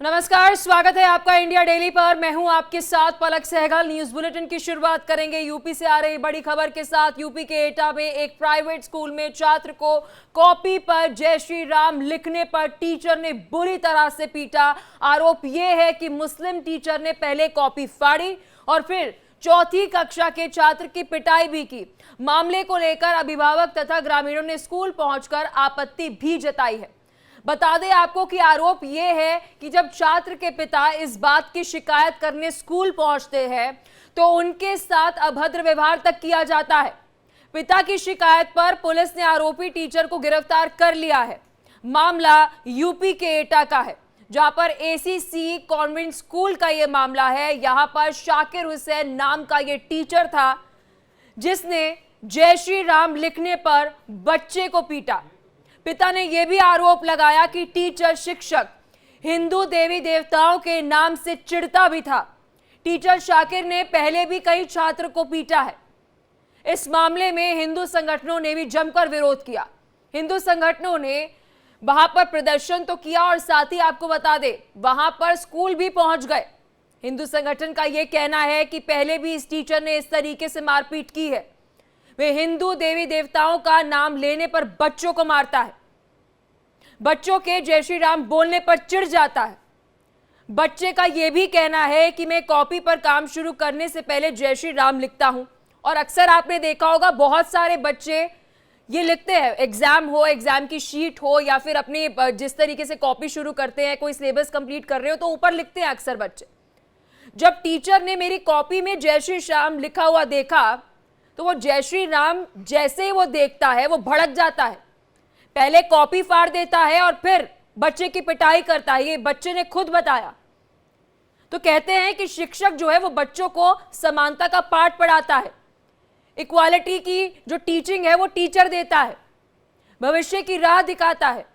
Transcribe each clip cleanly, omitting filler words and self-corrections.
नमस्कार, स्वागत है आपका इंडिया डेली पर। मैं हूं आपके साथ पलक सहगल। न्यूज बुलेटिन की शुरुआत करेंगे यूपी से आ रही बड़ी खबर के साथ। यूपी के एटा में एक प्राइवेट स्कूल में छात्र को कॉपी पर जय श्री राम लिखने पर टीचर ने बुरी तरह से पीटा। आरोप यह है कि मुस्लिम टीचर ने पहले कॉपी फाड़ी और फिर चौथी कक्षा के छात्र की पिटाई भी की। मामले को लेकर अभिभावक तथा ग्रामीणों ने स्कूल पहुंचकर आपत्ति भी जताई है। बता दें आपको कि आरोप यह है कि जब छात्र के पिता इस बात की शिकायत करने स्कूल पहुंचते हैं तो उनके साथ अभद्र व्यवहार तक किया जाता है। पिता की शिकायत पर पुलिस ने आरोपी टीचर को गिरफ्तार कर लिया है। मामला यूपी के एटा का है, जहां पर एसीसी कॉन्वेंट स्कूल का यह मामला है। यहां पर शाकिर हुसैन नाम का यह टीचर था जिसने जय श्री राम लिखने पर बच्चे को पीटा। पिता ने यह भी आरोप लगाया कि टीचर शिक्षक हिंदू देवी देवताओं के नाम से चिढ़ता भी था। टीचर शाकिर ने पहले भी कई छात्र को पीटा है। इस मामले में हिंदू संगठनों ने भी जमकर विरोध किया। हिंदू संगठनों ने वहां पर प्रदर्शन तो किया और साथ ही आपको बता दें वहां पर स्कूल भी पहुंच गए। हिंदू संगठन का यह कहना है कि पहले भी इस टीचर ने इस तरीके से मारपीट की है। वे हिंदू देवी देवताओं का नाम लेने पर बच्चों को मारता है, बच्चों के जय श्री राम बोलने पर चिढ़ जाता है। बच्चे का यह भी कहना है कि मैं कॉपी पर काम शुरू करने से पहले जय श्री राम लिखता हूं। और अक्सर आपने देखा होगा बहुत सारे बच्चे ये लिखते हैं, एग्जाम हो, एग्जाम की शीट हो या फिर अपनी जिस तरीके से कॉपी शुरू करते हैं, कोई सिलेबस कंप्लीट कर रहे हो तो ऊपर लिखते हैं अक्सर बच्चे। जब टीचर ने मेरी कॉपी में जय श्री राम लिखा हुआ देखा तो वो जय श्री राम जैसे ही वो देखता है वो भड़क जाता है, पहले कॉपी फाड़ देता है और फिर बच्चे की पिटाई करता है। ये बच्चे ने खुद बताया। तो कहते हैं कि शिक्षक जो है वो बच्चों को समानता का पाठ पढ़ाता है, इक्वालिटी की जो टीचिंग है वो टीचर देता है, भविष्य की राह दिखाता है।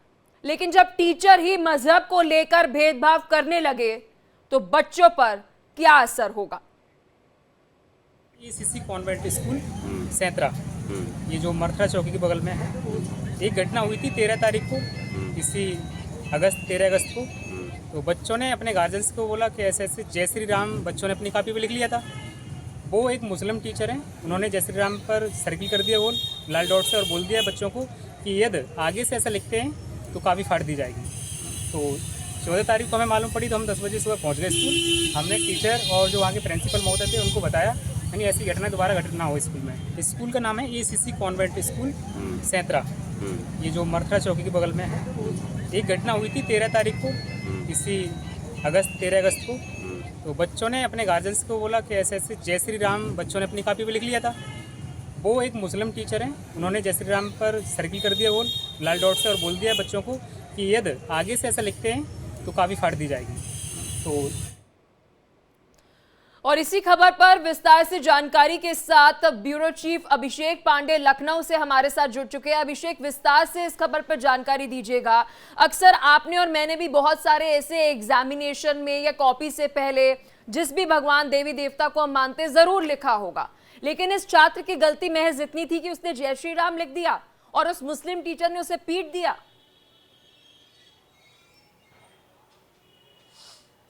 लेकिन जब टीचर ही मजहब को लेकर भेदभाव करने लगे तो बच्चों पर क्या असर होगा। एसीसी कॉन्वेंट स्कूल सैंतरा, ये जो मरथरा चौकी के बगल में है, एक घटना हुई थी 13 तारीख को, इसी 13 अगस्त को। तो बच्चों ने अपने गार्जियंस को बोला कि ऐसे ऐसे जय श्री राम बच्चों ने अपनी कॉपी पे लिख लिया था। वो एक मुस्लिम टीचर हैं, उन्होंने जय श्री राम पर सर्किल कर दिया गोल लाल डॉट से और बोल दिया बच्चों को कि यदि आगे से ऐसा लिखते हैं तो कॉपी फाड़ दी जाएगी। तो 14 तारीख को हमें मालूम पड़ी तो हम 10 बजे सुबह पहुँच गए स्कूल। हमने टीचर और जो वहाँ के प्रिंसिपल महोदय थे उनको बताया यानी ऐसी घटना दोबारा घटना हो स्कूल में। स्कूल का नाम है एसीसी कॉन्वेंट स्कूल सैंतरा, ये जो मरथरा चौकी के बगल में है। एक घटना हुई थी 13 तारीख को, इसी 13 अगस्त को। तो बच्चों ने अपने गार्जियंस को बोला कि ऐसे ऐसे जय श्री राम बच्चों ने अपनी कॉपी पे लिख लिया था। वो एक मुस्लिम टीचर हैं, उन्होंने जय श्री राम पर सर्किल कर दिया गोल लाल डॉट से और बोल दिया बच्चों को कि यदि आगे से ऐसा लिखते हैं तो कॉपी फाड़ दी जाएगी। तो और इसी खबर पर विस्तार से जानकारी के साथ ब्यूरो चीफ अभिषेक पांडे लखनऊ से हमारे साथ जुड़ चुके हैं। अभिषेक, विस्तार से इस खबर पर जानकारी दीजिएगा। अक्सर आपने और मैंने भी बहुत सारे ऐसे एग्जामिनेशन में या कॉपी से पहले जिस भी भगवान देवी देवता को हम मानते जरूर लिखा होगा, लेकिन इस छात्र की गलती महज इतनी थी कि उसने जय श्री राम लिख दिया और उस मुस्लिम टीचर ने उसे पीट दिया।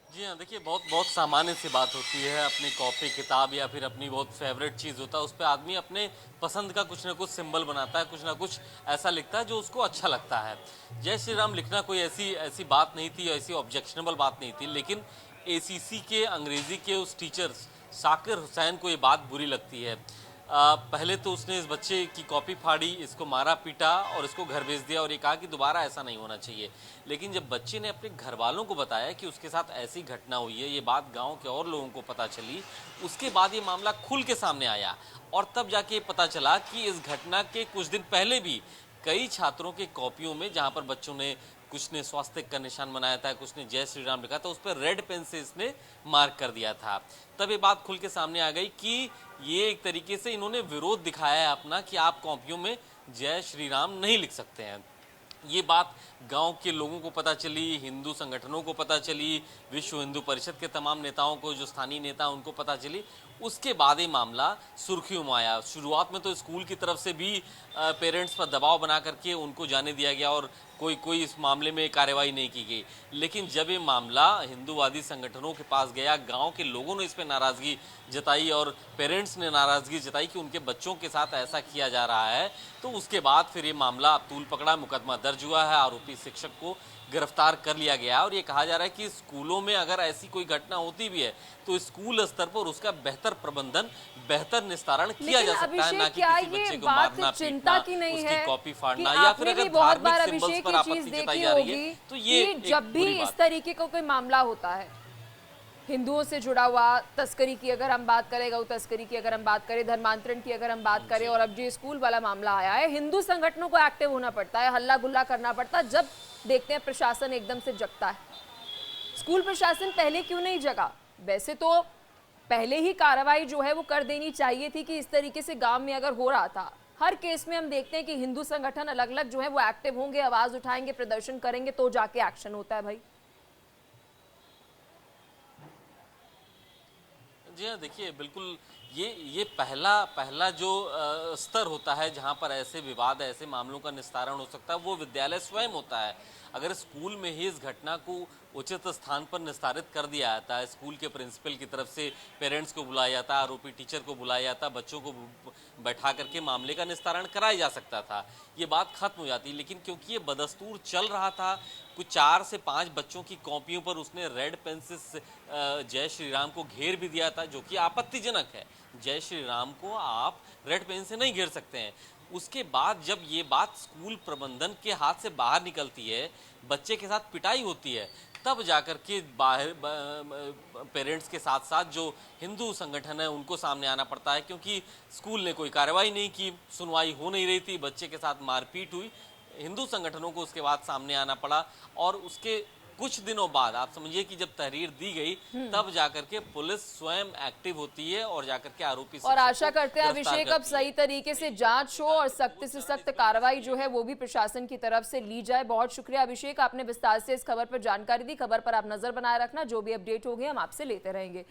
जी हाँ, देखिए बहुत सामान्य सी बात होती है। अपनी कॉपी किताब या फिर अपनी बहुत फेवरेट चीज़ होता है उस पर आदमी अपने पसंद का कुछ ना कुछ सिंबल बनाता है, कुछ ना कुछ ऐसा लिखता है जो उसको अच्छा लगता है। जय श्री राम लिखना कोई ऐसी बात नहीं थी, ऐसी ऑब्जेक्शनेबल बात नहीं थी, लेकिन एसीसी के अंग्रेज़ी के उस टीचर शाकिर हुसैन को ये बात बुरी लगती है। पहले तो उसने इस बच्चे की कॉपी फाड़ी, इसको मारा पीटा और इसको घर भेज दिया और ये कहा कि दोबारा ऐसा नहीं होना चाहिए। लेकिन जब बच्चे ने अपने घर वालों को बताया कि उसके साथ ऐसी घटना हुई है, ये बात गांव के और लोगों को पता चली, उसके बाद ये मामला खुल के सामने आया और तब जाके ये पता चला कि इस घटना के कुछ दिन पहले भी कई छात्रों के कॉपियों में, जहाँ पर बच्चों ने कुछ ने स्वास्तिक का निशान बनाया था, कुछ ने जय श्री राम लिखा था, उस पर रेड पेन से इसने मार्क कर दिया था। तब ये बात खुल के सामने आ गई कि ये एक तरीके से इन्होंने विरोध दिखाया है अपना कि आप कॉपियों में जय श्री राम नहीं लिख सकते हैं। ये बात गांव के लोगों को पता चली, हिंदू संगठनों को पता चली, विश्व हिंदू परिषद के तमाम नेताओं को, जो स्थानीय नेता उनको पता चली। उसके बाद ये मामला सुर्खियों में आया। शुरुआत में तो स्कूल की तरफ से भी पेरेंट्स पर दबाव बना करके उनको जाने दिया गया और कोई कोई इस मामले में कार्रवाई नहीं की गई। लेकिन जब ये मामला हिंदूवादी संगठनों के पास गया, गांव के लोगों ने इस पर नाराजगी जताई और पेरेंट्स ने नाराजगी जताई कि उनके बच्चों के साथ ऐसा किया जा रहा है, तो उसके बाद फिर ये मामला तूल पकड़ा, मुकदमा दर्ज हुआ है, आरोपी शिक्षक को गिरफ्तार कर लिया गया है। और ये कहा जा रहा है कि स्कूलों में अगर ऐसी कोई घटना होती भी है तो स्कूल स्तर पर उसका बेहतर प्रबंधन, बेहतर निस्तारण किया जा सकता है, ना कि किसी बच्चे को मारना, चिंता पीटना, की नहीं उसकी है कॉपी फाड़ना, कि या फिर आपने भी अगर बहुत बार धार्मिक सिंबल्स अभिषेक पर ये आपत्ति चीज जताई देखी जा रही होगी है, तो ये कि जब भी इस तरीके का कोई मामला होता है हिंदुओं से जुड़ा हुआ, तस्करी की अगर हम बात करें, गौ तस्करी की अगर हम बात करें, धर्मांतरण की अगर हम बात करें, और अब जो स्कूल वाला मामला आया है, हिंदू संगठनों को एक्टिव होना पड़ता है, हल्ला गुल्ला करना पड़ता है। जब देखते हैं प्रशासन एकदम से जगता है। स्कूल प्रशासन पहले क्यों नहीं जगा? वैसे तो पहले ही कार्रवाई जो है वो कर देनी चाहिए थी कि इस तरीके से गांव में अगर हो रहा था। हर केस में हम देखते हैं कि हिंदू संगठन अलग अलग जो है वो एक्टिव होंगे, आवाज उठाएंगे, प्रदर्शन करेंगे, तो जाके एक्शन होता है भाई। जी हाँ, देखिए बिल्कुल ये पहला जो स्तर होता है जहाँ पर ऐसे विवाद, ऐसे मामलों का निस्तारण हो सकता है, वो विद्यालय स्वयं होता है। अगर स्कूल में ही इस घटना को उचित स्थान पर निस्तारित कर दिया जाता है, स्कूल के प्रिंसिपल की तरफ से पेरेंट्स को बुलाया जाता है, आरोपी टीचर को बुलाया जाता, बच्चों को बैठा करके मामले का निस्तारण कराया जा सकता था, ये बात खत्म हो जाती। लेकिन क्योंकि ये बदस्तूर चल रहा था, कुछ 4 से 5 बच्चों की कॉपियों पर उसने रेड पेन से जय श्री राम को घेर भी दिया था, जो कि आपत्तिजनक है। जय श्री राम को आप रेड पेन से नहीं घेर सकते हैं। उसके बाद जब ये बात स्कूल प्रबंधन के हाथ से बाहर निकलती है, बच्चे के साथ पिटाई होती है, तब जाकर के बाहर पेरेंट्स के साथ साथ जो हिंदू संगठन है उनको सामने आना पड़ता है, क्योंकि स्कूल ने कोई कार्रवाई नहीं की, सुनवाई हो नहीं रही थी, बच्चे के साथ मारपीट हुई। हिंदू संगठनों को उसके बाद सामने आना पड़ा और उसके कुछ दिनों बाद आप समझिए कि जब तहरीर दी गई तब जाकर के पुलिस स्वयं एक्टिव होती है और जाकर के आरोपी और आशा करते हैं अभिषेक अब सही तरीके से जांच हो और सख्त से सख्त कार्रवाई जो है वो भी प्रशासन की तरफ से ली जाए। बहुत शुक्रिया अभिषेक, आपने विस्तार से इस खबर पर जानकारी दी। खबर पर आप नजर बनाए रखना, जो भी अपडेट होगी हम आपसे लेते रहेंगे।